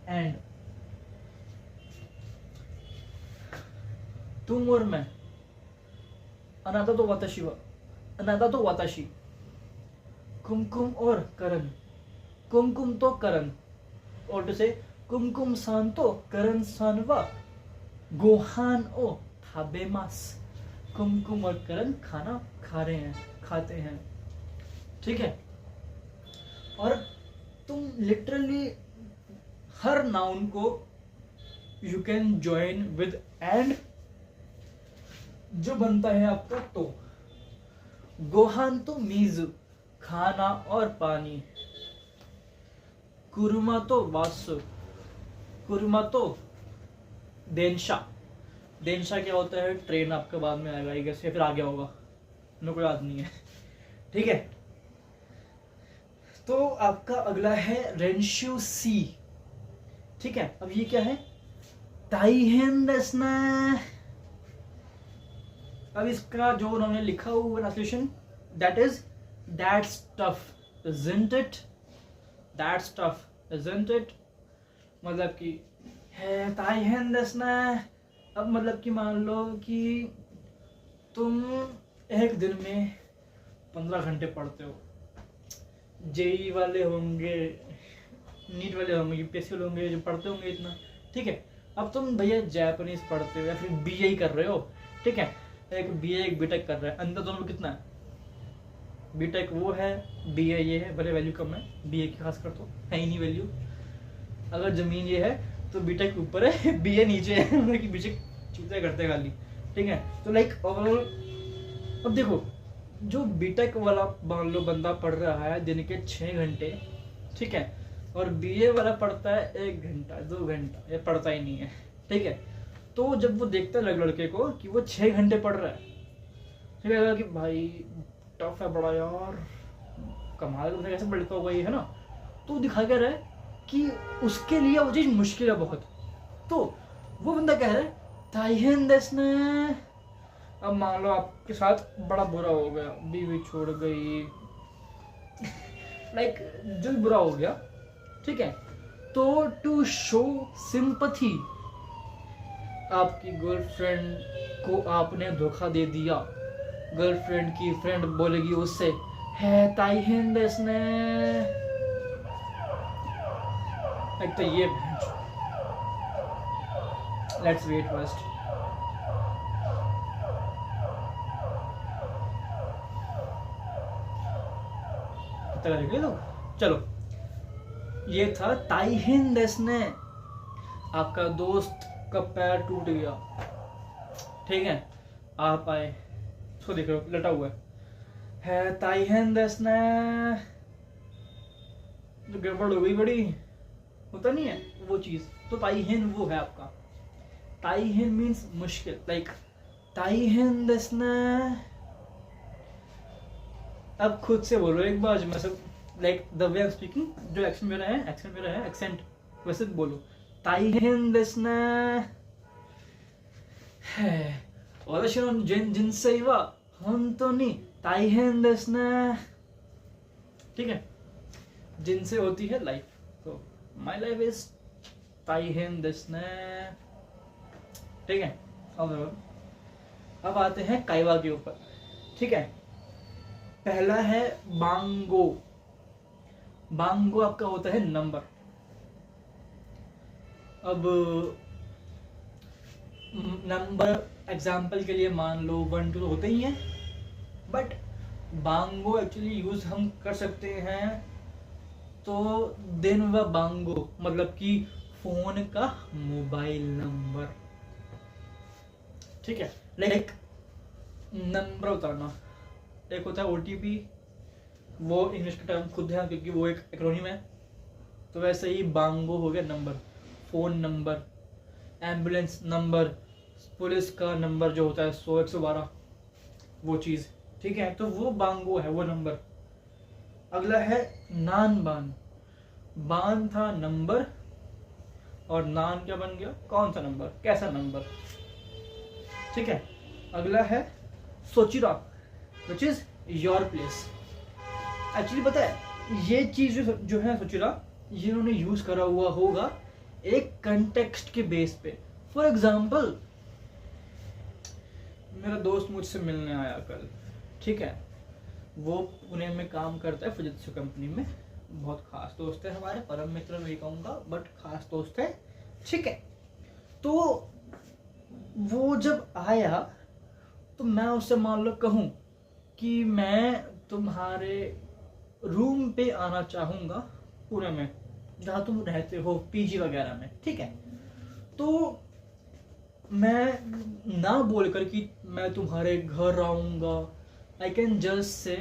Speaker 1: एंड। तुम और मैं, अनाथा तो वाताशी वा, अनाथा तो वाताशी, कुमकुम और करण, कुमकुम तो करण, और से कुमकुम सान तो करण सान वा गोहान ओ थाबेमास, कुमकुम और करण खाना खा रहे हैं, खाते हैं, ठीक है। और तुम लिटरली हर नाउन को you can join with and, जो बनता है आपका तो। गोहान तो मीज, खाना और पानी, कुरुमा तो वासु, कुरुमा तो देनशा, देनशा क्या होता है, ट्रेन, आपका बाद में आएगा या फिर आ गया होगा, मेरे को याद नहीं है, ठीक है। तो आपका अगला है रेंशु सी, ठीक है। अब ये क्या है, ताइहेन देसु ने। अब इसका जो उन्होंने लिखा हुआ translation, that is that's tough, isn't it, that's tough, isn't it, मतलब कि है ताइहेन देसु ने। अब मतलब कि मान लो कि तुम एक दिन में 15 घंटे पढ़ते हो, जेई वाले होंगे, नीट वाले होंगे, यूपीएससी वाले होंगे जो पढ़ते होंगे इतना, ठीक है। अब तुम भैया जापानीज पढ़ते हो या फिर बीए कर रहे हो, ठीक है, एक बीए एक बीटेक कर रहा है, अंदर दोनों में कितना है? बीटेक वो है, बीए ये है, भले वैल्यू कम है बीए की, खास कर तो है ही नहीं वैल्यू। अगर जमीन ये है तो बीटेक ऊपर है बीए नीचे है मतलब कि बीटेक चीजें करते खाली, ठीक है। तो लाइक ओवरऑल अब देखो, जो बीटेक वाला मान लो बंदा पढ़ रहा है दिन के 6 घंटे, ठीक है, और बीए वाला पढ़ता है 1 घंटा 2 घंटा, ये पढ़ता ही नहीं है, ठीक है। तो जब वो देखता है लड़के को कि वो 6 घंटे पढ़ रहा है, ठीक है, कि भाई टफ है बड़ा यार, कमाल है, कैसे पढ़ता होगा ये, है ना। तो दिखा क्या रहा है कि उसके लिए वो चीज मुश्किल है बहुत। तो वो बंदा कह रहा है ताइहेन देशने। अब मान लो आपके साथ बड़ा बुरा हो गया, बीवी छोड़ गई लाइक जो भी बुरा हो गया, ठीक है, तो टू शो सिंपथी, आपकी गर्लफ्रेंड को आपने धोखा दे दिया, गर्लफ्रेंड की फ्रेंड बोलेगी उससे है ताइहेन देशने, एक तो ये लेट्स वेट फर्स्ट। कितना लिख लो, चलो, ये था ताइहेन देशने, आपका दोस्त का पैर टूट गया, ठीक है, आप आए, उसको देख रहे हो लटा हुआ है ताइहेन देशने, जो गड़बड़ हो गई बड़ी, होता नहीं है वो चीज, तो ताइहेन वो है आपका। ताइहेन मीन्स मुश्किल, लाइक ताइहेन देशने। अब खुद से बोलो एक बार, मैं सब like the way I am speaking, जो एक्सेंट मेरा है एक्सेंट, वैसे बोलो ताइहेन देशने है। और जिनसे हुआ हम तो नहीं ताइहेन देशने, ठीक है, जिनसे होती है लाइफ, तो माई लाइफ इज ताइहेन देशने, ठीक है। अब आते हैं काइवा के ऊपर, ठीक है। पहला है बांगो। बांगो आपका होता है नंबर। अब नंबर एग्जाम्पल के लिए मान लो 1 2 होते ही हैं, बट बांगो एक्चुअली यूज हम कर सकते हैं तो दिन व बांगो मतलब कि फोन का मोबाइल नंबर, ठीक है। लाइक नंबर उतारना, एक होता है ओटीपी, वो इंग्लिश का टर्म खुद है क्योंकि वो एक एक्रोनिम है, तो वैसे ही बांगो हो गया number, phone number, ambulance number, police का नंबर जो होता है 100 112, वो चीज, ठीक है, तो वो बांगो है, वो नंबर। अगला है नान बान। बान था नंबर और नान क्या बन गया, कौन सा नंबर, कैसा नंबर, ठीक है। अगला है सोचिरा, which is your place. Actually पता है ये चीज जो है सोचिरा, ये उन्होंने यूज करा हुआ होगा एक कंटेक्स्ट के बेस पे। फॉर एग्जाम्पल, मेरा दोस्त मुझसे मिलने आया कल, ठीक है, वो पुणे में काम करता है फुजित्सु कंपनी में, बहुत खास दोस्त है हमारे, परम मित्र नहीं कहूँगा बट खास दोस्त है, ठीक है। तो वो जब आया तो मैं उससे मान लो कहूँ कि मैं तुम्हारे रूम पे आना चाहूँगा पुणे में, जहाँ तुम रहते हो पीजी वगैरह में, ठीक है। तो मैं ना बोलकर कि मैं तुम्हारे घर आऊँगा, I can just say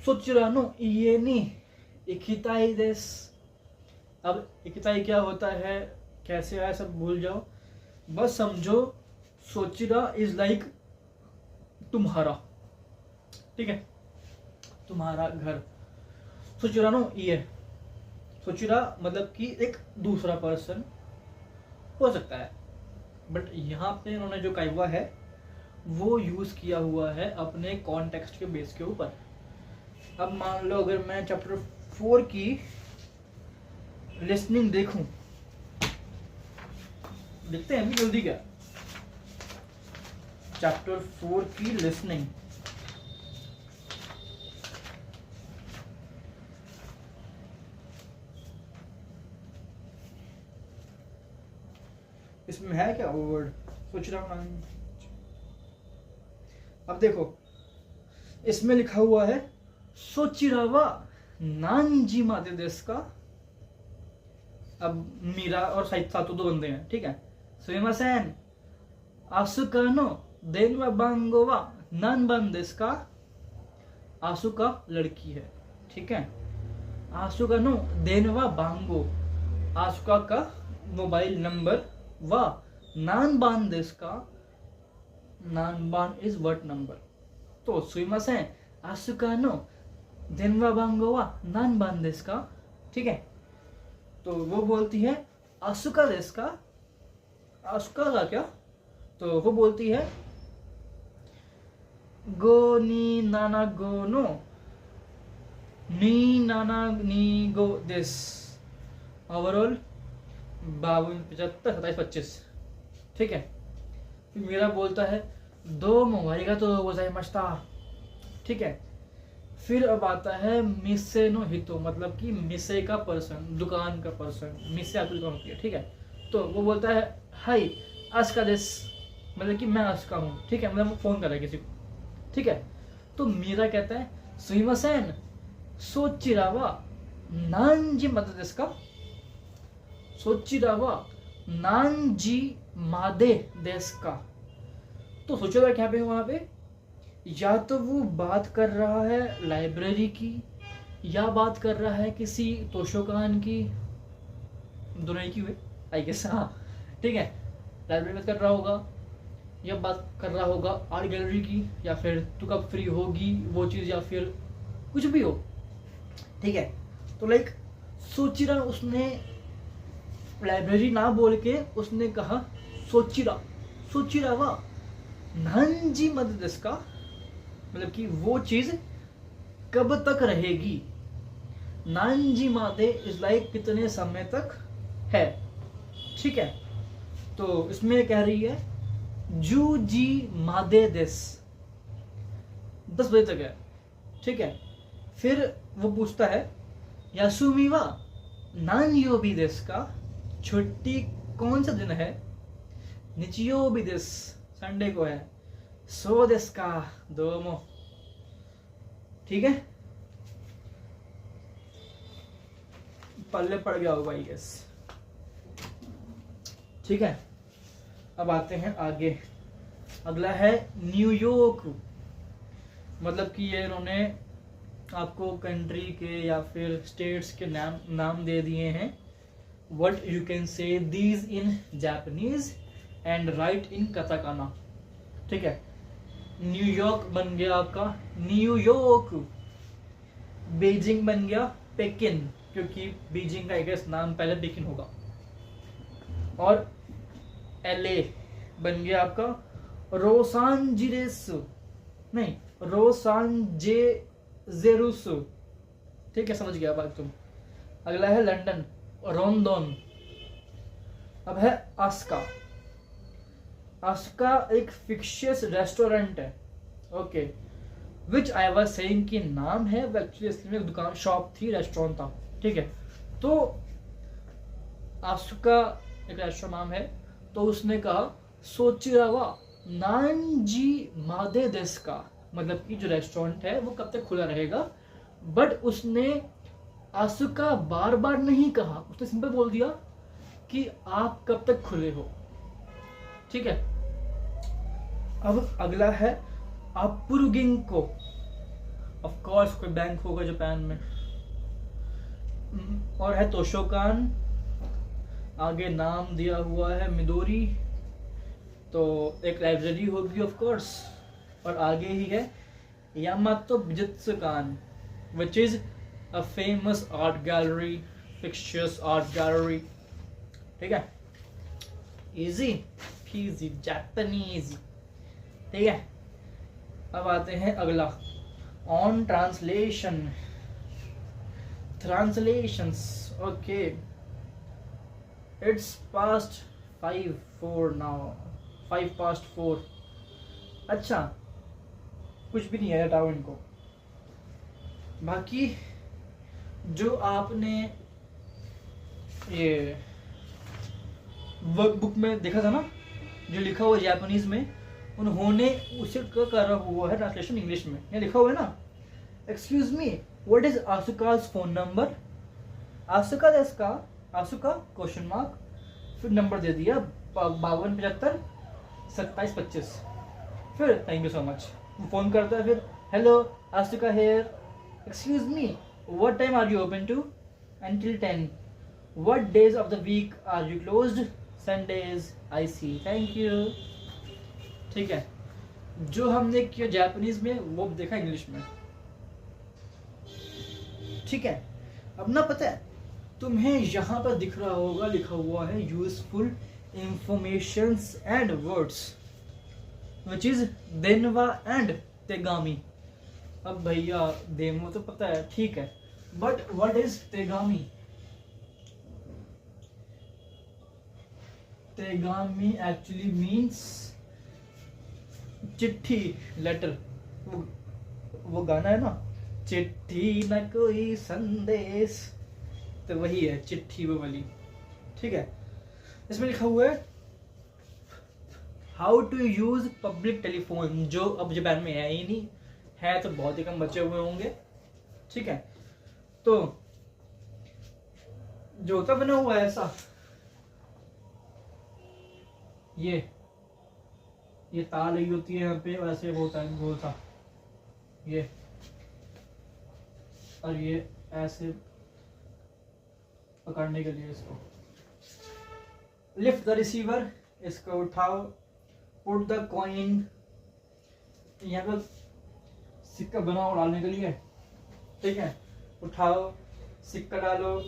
Speaker 1: सोचिरा no ये नहीं इकिताई देस। अब इकिताई क्या होता है, कैसे आया सब भूल जाओ, बस समझो सोचिरा इज लाइक तुम्हारा, ठीक है, तुम्हारा घर। सोचिरा नो ये, सोचिरा मतलब कि एक दूसरा पर्सन हो सकता है, बट यहाँ पे इन्होंने जो काइवा है वो यूज किया हुआ है अपने कॉन्टेक्स्ट के बेस के ऊपर। अब मान लो अगर मैं चैप्टर 4 की लिसनिंग देखूं, देखते हैं जल्दी क्या, चैप्टर 4 की लिसनिंग, इसमें है क्या वो वर्ड, सोच रहा हूँ। अब देखो इसमें लिखा हुआ है सोचिरावा नानजिमा दे देस का। अब मीरा और सातो दो बंदे हैं, ठीक है। सुमिमासेन आसुका नो देनवा बांगोवा नानबान देस का। आसुका लड़की है, ठीक है। आसुका नो देनवा बांगो, आसुका का मोबाइल नंबर, वा नानबान देस का, नानबान इज व्हाट नंबर। तो सुमिमासेन आसुका नो देनवा बांगो वा नानबान देस का, ठीक है। तो वो बोलती है आसुका देस का, आसुका का क्या, तो वो बोलती है गो नी नाना गो नो नी नाना नी गो देस। ओवरऑल 52 75 27 25, ठीक है। फिर मेरा बोलता है दो मोबाइल का तो गोजाइमाशिता, ठीक है। फिर अब आता है मिसे नो हितो, मतलब कि मिसे का पर्सन, दुकान का पर्सन, मिसे आपकी दुकान होती है, ठीक है। तो वो बोलता है हाय आस्का देस, मतलब कि मैं आस्का हूँ, ठीक है। मतलब फोन कर रहा है किसी को, ठीक है। तो मीरा कहता है सुमिमासेन सोचिरावा नानजी मादे देस का। सोचिरावा नानजी मादे देस का। तो सोचो क्या यहाँ पे, वहां पे या तो वो बात कर रहा है लाइब्रेरी की, या बात कर रहा है किसी तोशोकान की, दोनों ही की हुए आई गेस, हाँ ठीक है। लाइब्रेरी में कर रहा होगा, या बात कर रहा होगा आर्ट गैलरी की, या फिर तू कब फ्री होगी वो चीज़, या फिर कुछ भी हो, ठीक है। तो लाइक सोचिरा, उसने लाइब्रेरी ना बोल के उसने कहा सोचिरा, सोचिरावा नानजी मादे देस का, मतलब कि वो चीज कब तक रहेगी। नानजी मादे इज लाइक कितने समय तक है, ठीक है। तो इसमें कह रही है जूजी मादे देस, 10 बजे तक है, ठीक है। फिर वो पूछता है यासुमी वा नानयोबी देस का, छुट्टी कौन सा दिन है। निचियोबी देस, संडे को है। सो देस का दोमो, ठीक है। पल्ले पड़ गया होगा यस, ठीक है। अब आते हैं आगे, अगला है न्यूयॉर्क, मतलब कि ये इन्होंने आपको कंट्री के या फिर स्टेट्स के नाम दे दिए हैं। व्हाट यू कैन से these in Japanese and right in katakana, ठीक है। न्यूयॉर्क बन गया आपका न्यूयॉर्क, बीजिंग बन गया पेकिन, क्योंकि बीजिंग का आई गेस नाम पहले पेकिन होगा, और एलए बन गया आपका रोसानजिरेस, नहीं रोसानजेरुस, ठीक है, समझ गया बात तुम। अगला है लंदन, रोंदन। अब है आस्का, आस्का एक फिक्शियस रेस्टोरेंट है, okay. Which I was saying कि नाम है, वो एक्चुअली इसमें एक दुकान, शॉप थी, रेस्टोरेंट था, ठीक है। तो आस्का एक रेस्टोरेंट नाम है, तो उसने कहा सोचिरावा नानजी मादे देस का, मतलब कि जो रेस्टोरेंट है वो कब तक खुला रहेगा। बट उसने आस्का बार बार नहीं कहा, उसने सिंपल बोल दिया कि आप कब तक खुले हो, ठीक है। अब अगला है अपुरुगिंको, ऑफ कोर्स कोई बैंक होगा जापान में, और है तोशोकान, आगे नाम दिया हुआ है मिदोरी, तो एक लाइब्रेरी होगी ऑफ कोर्स, और आगे ही है यामातो बिजुत्सुकान, which is a famous art gallery, fictitious art gallery, ठीक है। इजी पीजी जापानीज, ठीक है। अब आते हैं अगला, on translation, translations, okay. Its past 5:04 now, 5:04। अच्छा कुछ भी नहीं है, हटाओ इनको। बाकी जो आपने ये वर्कबुक में देखा था ना, जो लिखा हुआ जापानीज में, उन्होंने उसे करा हुआ है ट्रांसलेशन इंग्लिश में। यहाँ लिखा हुआ है ना, excuse me, what is Asuka's phone number? Asuka इसका, आसुका क्वेश्चन मार्क, फिर नंबर दे दिया 5275 2725। फिर thank you so much, phone करता है, फिर hello Asuka here, excuse me, what time are you open to? Until 10. What days of the week are you closed? Sundays. I see. Thank you. ठीक है, जो हमने किया जापानीज में वो देखा इंग्लिश में। ठीक है, अब ना पता है तुम्हें यहाँ पर दिख रहा होगा, लिखा हुआ है useful informations and words which is देनवा एंड तेगामी। अब भैया देमो तो पता है, ठीक है, बट व्हाट इज तेगामी? तेगामी एक्चुअली मीन्स चिट्ठी, लेटर। वो गाना है ना, चिट्ठी न कोई संदेश, तो वही है चिट्ठी, वो वाली। ठीक है, इसमें लिखा हुआ है how to use public telephone, जो अब जापान में है ही नहीं, है तो बहुत ही कम बचे हुए होंगे। ठीक है, तो जो होता बना हुआ है ऐसा, ये तार लगी होती है यहाँ पे, वैसे वो होता है गोल सा ये, और ये ऐसे पकड़ने के लिए इसको। लिफ्ट द रिसीवर, इसको उठाओ। पुट द कॉइन, यहाँ पर सिक्का बनाओ डालने के लिए। ठीक है, उठाओ, सिक्का डालो,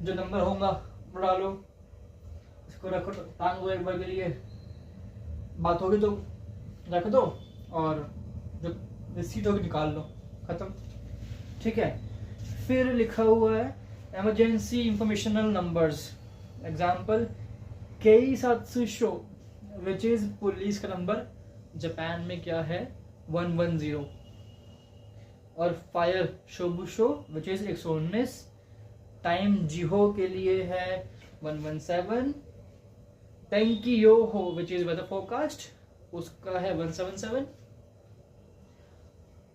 Speaker 1: जो नंबर होगा वो डालो, इसको रखो, टांग दो एक बार के लिए, बात होगी तो रख दो, और जो रिसीट होगी निकाल लो, खत्म। ठीक है, फिर लिखा हुआ है इमरजेंसी इंफॉर्मेशनल नंबर्स, एग्जाम्पल केईसात्सुशो विच इज पुलिस का नंबर, जापान में क्या है 110, और फायर शोबुशो विच इज 119, टाइम जिहो के लिए है 117, टेंकी यो हो विच इज वेदर फोरकास्ट, उसका है 177,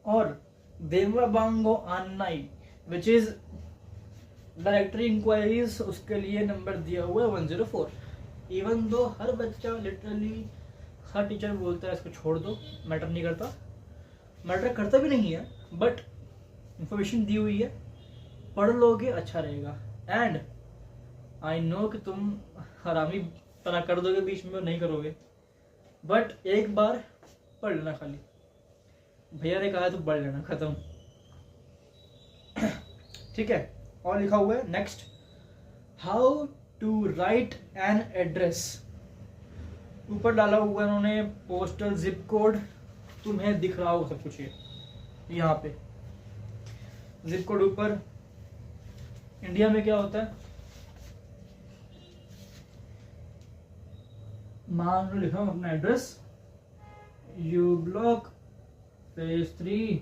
Speaker 1: और देवा बांगो आन्नाई विच इज डायरेक्टरी इंक्वायरीज, उसके लिए नंबर दिया हुआ है 104। इवन दो हर बच्चा लिटरली, हर टीचर बोलता है इसको छोड़ दो, मैटर नहीं करता, मैटर करता भी नहीं है, बट इंफॉर्मेशन दी हुई है, पढ़ लोगे अच्छा रहेगा। एंड आई नो कि तुम हरामी तना कर दोगे बीच में, नहीं करोगे, बट एक बार पढ़ लेना, खाली भैया ने कहा तो पढ़ लेना, खत्म। ठीक है, और लिखा हुआ है next, how to write an address, ऊपर डाला हुआ है उन्होंने पोस्टल जिप कोड, तुम्हें दिख रहा हो सब कुछ, ये यहाँ पे जिप कोड ऊपर। इंडिया में क्या होता है, मान लो लिखा हूं अपना address, you block phase 3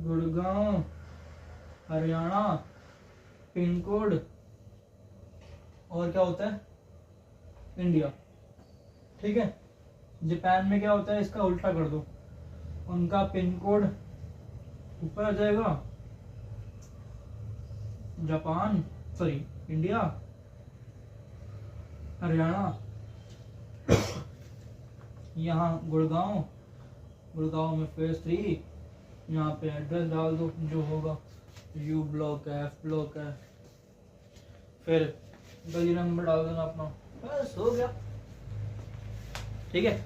Speaker 1: Gurgaon Haryana, pin code, और क्या होता है इंडिया। ठीक है, जापान में क्या होता है, इसका उल्टा कर दो, उनका पिन कोड ऊपर आ जाएगा, जापान सॉरी इंडिया, हरियाणा, यहाँ गुड़गांव, गुड़गांव में फेज 3, यहाँ पे एड्रेस डाल दो जो होगा, यू ब्लॉक है, एफ ब्लॉक है, फिर गली नंबर डाल देना अपना, बस हो गया। ठीक है,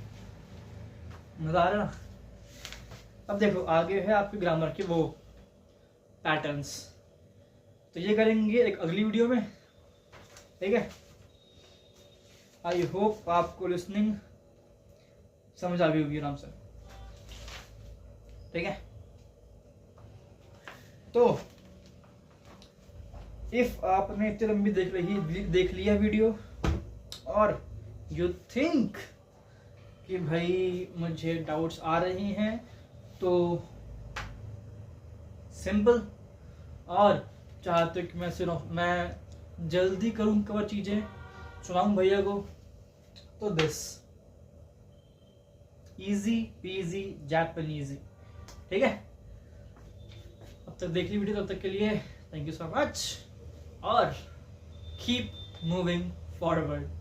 Speaker 1: मजा आ रहा ना। अब देखो आगे है आपकी ग्रामर की वो पैटर्न्स, तो ये करेंगे एक अगली वीडियो में। ठीक है, आई होप आपको लिसनिंग समझ आ गई होगी आराम से। ठीक है, तो इफ आपने इतनी लंबी देख लिया वीडियो, और यू थिंक कि भाई मुझे डाउट्स आ रहे हैं, तो सिंपल, और चाहते कि मैं जल्दी करूं कवर चीज़ें, सुनाऊं भैया को तो दिस इजी पीजी जापानीज, ठीक है। अब तक देख ली वीडियो, तब तक के लिए थैंक यू सो मच और कीप मूविंग फॉरवर्ड।